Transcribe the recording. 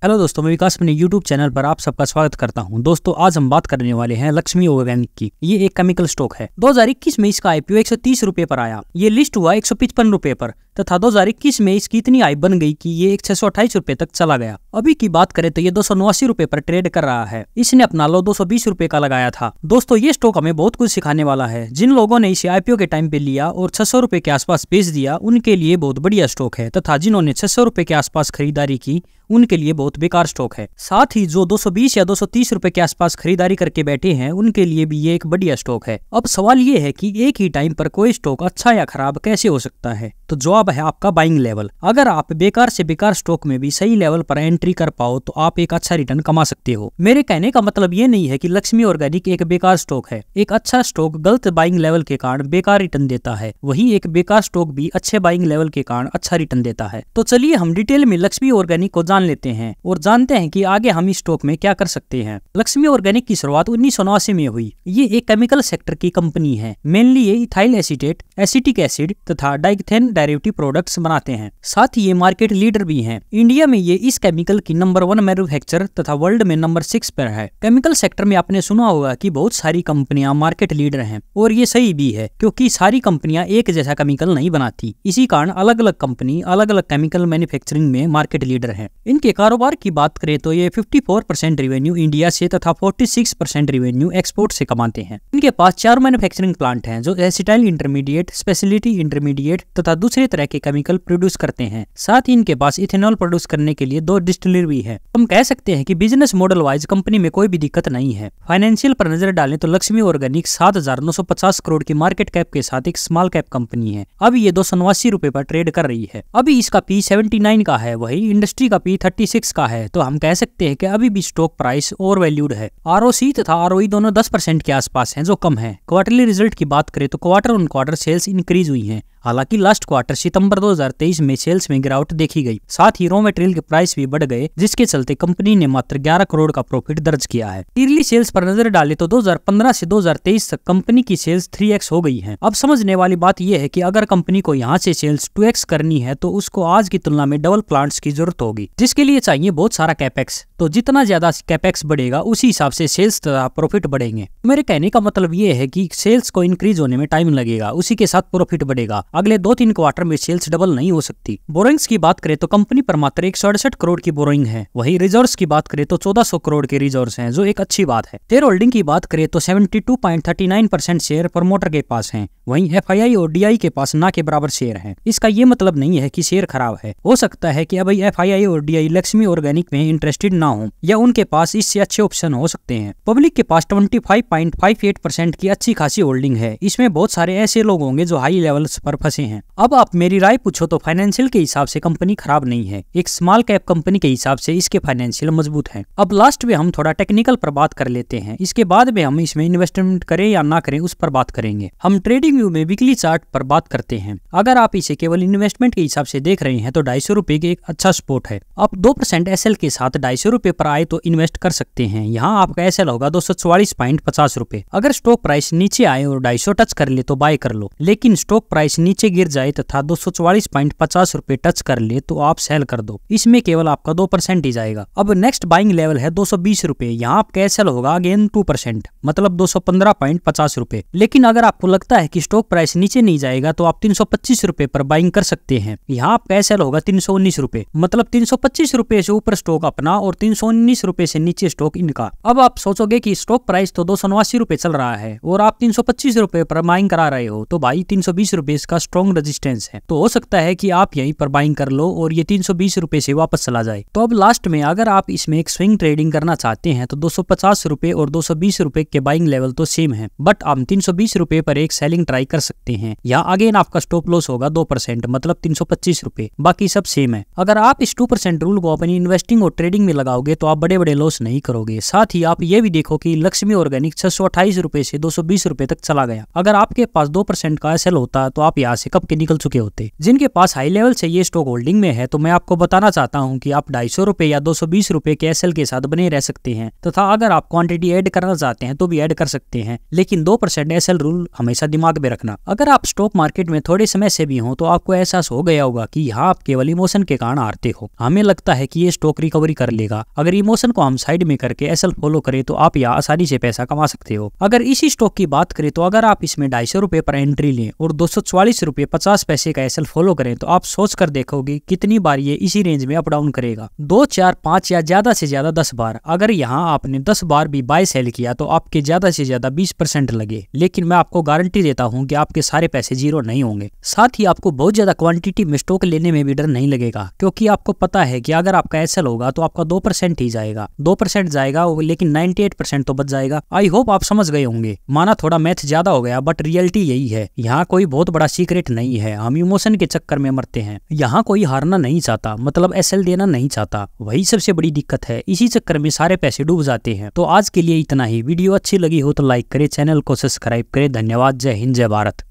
Hello दोस्तों, मैं विकास अपने यूट्यूब चैनल पर आप सबका स्वागत करता हूं। दोस्तों, आज हम बात करने वाले हैं लक्ष्मी ऑर्गेनिक की। ये एक केमिकल स्टॉक है। 2021 में इसका आईपीओ 130 रुपए पर आया। ये लिस्ट हुआ 155 रुपए पर तथा 2021 में इसकी इतनी हाइप बन गई कि ये 628 रुपए तक चला गया। अभी की बात करें तो ये 289 रुपए पर ट्रेड कर रहा है। इसने अपना लो 220 रुपए का लगाया था। दोस्तों, ये स्टॉक हमें बहुत कुछ सिखाने वाला है। जिन लोगों ने इसे आईपीओ के टाइम पे लिया और 600 रुपए के आसपास बेच दिया, उनके लिए बहुत बढ़िया स्टॉक है, तथा जिन्होंने 600 रुपए के आसपास खरीदारी की उनके लिए बहुत बेकार स्टॉक है। साथ ही जो 220 या 230 रुपए के आसपास खरीदारी करके बैठे हैं, उनके लिए भी ये एक बढ़िया स्टॉक है। अब सवाल ये है कि एक ही टाइम पर कोई स्टॉक अच्छा या खराब कैसे हो सकता है? तो जवाब है आपका बाइंग लेवल। अगर आप बेकार से बेकार स्टॉक में भी सही लेवल पर एंट्री कर पाओ तो आप एक अच्छा रिटर्न कमा सकते हो। मेरे कहने का मतलब ये नहीं है कि लक्ष्मी ऑर्गेनिक एक बेकार स्टॉक है। एक अच्छा स्टॉक गलत बाइंग लेवल के कारण बेकार रिटर्न देता है, वहीं एक बेकार स्टॉक भी अच्छे बाइंग लेवल के कारण अच्छा रिटर्न देता है। तो चलिए हम डिटेल में लक्ष्मी ऑर्गेनिक को जान लेते हैं और जानते हैं कि आगे हम इस स्टॉक में क्या कर सकते हैं। लक्ष्मी ऑर्गेनिक की शुरुआत 1989 में हुई। ये एक केमिकल सेक्टर की कंपनी है। मेनली ये इथाइल एसीटेट, एसिटिक एसिड तथा डाइथेन डेरिवेटिव प्रोडक्ट्स बनाते हैं। साथ ही ये मार्केट लीडर भी हैं। इंडिया में ये इस केमिकल की नंबर 1 मैन्युफैक्चरर तथा वर्ल्ड में नंबर 6 पर है। केमिकल सेक्टर में आपने सुना होगा कि बहुत सारी कंपनियां मार्केट लीडर हैं, और ये सही भी है, क्योंकि सारी कंपनियां एक जैसा केमिकल नहीं बनाती। इसी कारण अलग अलग कंपनी अलग अलग केमिकल मैन्युफैक्चरिंग में मार्केट लीडर है। इनके कारोबार की बात करें तो ये 54% रेवेन्यू इंडिया से तथा 46% रेवेन्यू एक्सपोर्ट से कमाते हैं। इनके पास 4 मैन्युफैक्चरिंग प्लांट हैं जो एसिटाइल इंटरमीडिएट, स्पेशलिटी इंटरमीडिएट तथा दूसरे तरह के केमिकल प्रोड्यूस करते हैं। साथ ही इनके पास इथेनॉल प्रोड्यूस करने के लिए 2 डिस्टिलरी भी है। हम कह सकते हैं कि बिजनेस मॉडल वाइज कंपनी में कोई भी दिक्कत नहीं है। फाइनेंशियल पर नजर डालें तो लक्ष्मी ऑर्गेनिक 7,950 करोड़ की मार्केट कैप के साथ एक स्मॉल कैप कंपनी है। अभी ये 289 रुपए पर ट्रेड कर रही है। अभी इसका पी 79 का है, वही इंडस्ट्री का पी 36 का है। तो हम कह सकते हैं कि अभी भी स्टॉक प्राइस ओवर वैल्यूड है। आरओसी तथा आरओई दोनों 10% के आसपास हैं, जो कम है। क्वार्टरली रिजल्ट की बात करें तो quarter on quarter sales increase हुई हैं। हालांकि लास्ट क्वार्टर सितंबर 2023 में सेल्स में गिरावट देखी गई। साथ ही रॉ मटेरियल के प्राइस भी बढ़ गए, जिसके चलते कंपनी ने मात्र 11 करोड़ का प्रॉफिट दर्ज किया है। ईयरली सेल्स पर नजर डालें तो 2015 से 2023 तक कंपनी की सेल्स 3x हो गई है। अब समझने वाली बात यह है कि अगर कंपनी को यहाँ से सेल्स 2x करनी है तो उसको आज की तुलना में डबल प्लांट्स की जरूरत होगी, जिसके लिए चाहिए बहुत सारा कैपेक्स। तो जितना ज्यादा कैपेक्स बढ़ेगा उसी हिसाब से सेल्स तथा प्रॉफिट बढ़ेंगे। मेरे कहने का मतलब ये है कि सेल्स को इंक्रीज होने में टाइम लगेगा, उसी के साथ प्रॉफिट बढ़ेगा। अगले 2-3 क्वार्टर में सेल्स डबल नहीं हो सकती। बोरोइंग्स की बात करें तो कंपनी पर मात्र 168 करोड़ की बोरोइंग है। वही रिजर्व्स की बात करें तो 1400 करोड़ के रिजर्व्स हैं, जो एक अच्छी बात है। शेयर होल्डिंग की बात करें तो 72.39% शेयर प्रमोटर के पास हैं। वहीं एफआईआई और डीआई के पास ना के बराबर शेयर हैं। इसका ये मतलब नहीं है कि शेयर खराब है। हो सकता है कि अभी एफआईआई और डीआई लक्ष्मी ऑर्गेनिक में इंटरेस्टेड ना हो, या उनके पास इससे अच्छे ऑप्शन हो सकते हैं। पब्लिक के पास 25.58% की अच्छी खासी होल्डिंग है। इसमें बहुत सारे ऐसे लोग होंगे जो हाई लेवल्स पर फंसे हैं। अब आप मेरी राय पूछो तो फाइनेंशियल के हिसाब से कंपनी खराब नहीं है। एक स्मॉल कैप कंपनी के हिसाब से इसके फाइनेंशियल मजबूत हैं। अब लास्ट में हम थोड़ा टेक्निकल पर बात कर लेते हैं। इसके बाद में हम इसमें इन्वेस्टमेंट करें या ना करें उस पर बात करेंगे। हम ट्रेडिंग व्यू में वीकली चार्ट पर बात करते हैं। अगर आप इसे केवल इन्वेस्टमेंट के हिसाब से देख रहे हैं तो 250 रुपए की एक अच्छा स्पोर्ट है। आप 2% एसएल के साथ 250 रुपए पर आए तो इन्वेस्ट कर सकते हैं। यहाँ आपका एसएल होगा 244.50 रुपए। अगर स्टॉक प्राइस नीचे आए और 250 टच कर ले तो बाय कर लो, लेकिन स्टॉक प्राइस नीचे गिर जाए तथा 244.50 रुपए टच कर ले तो आप सेल कर दो। इसमें केवल आपका 2% ही जाएगा। अब नेक्स्ट बाइंग लेवल है 220 रुपए। यहाँ आपका एसएल होगा अगेन 2%, मतलब 215.50 रुपए। लेकिन अगर आपको लगता है कि स्टॉक प्राइस नीचे नहीं जाएगा तो आप 325 रुपए पर बाइंग कर सकते हैं। यहाँ आपका एसएल होगा 319 रुपए, मतलब 325 रुपए से ऊपर स्टॉक अपना और 319 रुपए से नीचे स्टॉक इनका। अब आप सोचोगे कि स्टॉक प्राइस तो 289 रुपए चल रहा है और आप 325 रुपए पर बाइंग करा रहे हो, तो भाई 320 रुपए इसका स्ट्रॉन्ग रेजिस्टेंस है। तो हो सकता है कि आप यहीं पर बाइंग कर लो और ये 320 रुपए से वापस चला जाए। तो अब लास्ट में अगर आप इसमें एक स्विंग ट्रेडिंग करना चाहते हैं तो 250 रुपए और 220 रुपए के बाइंग लेवल तो सेम है, बट हम 320 रुपए पर एक सेलिंग ट्राई कर सकते हैं। यहाँ अगेन आपका स्टॉप लॉस होगा 2%, मतलब 325 रुपए। बाकी सब सेम है। अगर आप इस 2% रूल को अपनी इन्वेस्टिंग और ट्रेडिंग में लगाओगे तो आप बड़े बड़े लॉस नहीं करोगे। साथ ही आप ये भी देखो कि लक्ष्मी ऑर्गेनिक 628 रुपए से 220 रुपए तक चला गया। अगर आपके पास 2% का एसएल होता तो आप यहाँ से कब के निकल चुके होते। जिनके पास हाई लेवल से ये स्टॉक होल्डिंग में है तो मैं आपको बताना चाहता हूँ कि आप 250 रुपए या 220 रुपए के एसएल के साथ बने रह सकते हैं, तथा अगर आप क्वांटिटी ऐड करना चाहते हैं तो भी ऐड कर सकते हैं, लेकिन 2% एसएल रूल हमेशा दिमाग में रखना। अगर आप स्टॉक मार्केट में थोड़े समय से भी हो तो आपको एहसास हो गया होगा कि यहाँ आप केवल इमोशन के कारण हारते हो। हमें लगता है कि ये स्टॉक रिकवरी कर लेगा। अगर इमोशन को हम साइड में करके एसएल फॉलो करें तो आप यहाँ आसानी से पैसा कमा सकते हो। अगर इसी स्टॉक की बात करें तो अगर आप इसमें 250 रुपए पर एंट्री लें और 244 रुपए 50 पैसे का एसएल फॉलो करें तो आप सोच कर देखोगे कितनी बार ये इसी रेंज में अप डाउन करेगा। 2, 4, 5 या ज्यादा से ज्यादा 10 बार। अगर यहाँ आपने 10 बार भी बाय सेल किया तो आपके ज्यादा से ज्यादा 20% लगे, लेकिन मैं आपको गारंटी देता हूँ कि आपके सारे पैसे जीरो नहीं होंगे। साथ ही आपको बहुत ज्यादा क्वांटिटी में स्टॉक लेने में भी डर नहीं लगेगा, क्योंकि आपको पता है कि अगर आपका एसएल होगा तो आपका 2% ही जाएगा। 2% जाएगा लेकिन 98% तो बच जाएगा। आई होप आप समझ गए होंगे। माना थोड़ा मैथ ज्यादा हो गया, बट रियलिटी यही है। यहाँ कोई बहुत बड़ा सीक्रेट नहीं है। हम इमोशन के चक्कर में मरते हैं। यहाँ कोई हारना नहीं चाहता, मतलब एसएल देना नहीं चाहता, वही सबसे बड़ी दिक्कत है। इसी चक्कर में सारे पैसे डूब जाते हैं। तो आज के लिए इतना ही। वीडियो अच्छी लगी हो तो लाइक करें, चैनल को सब्सक्राइब करें। धन्यवाद। जय हिंद, जय भारत।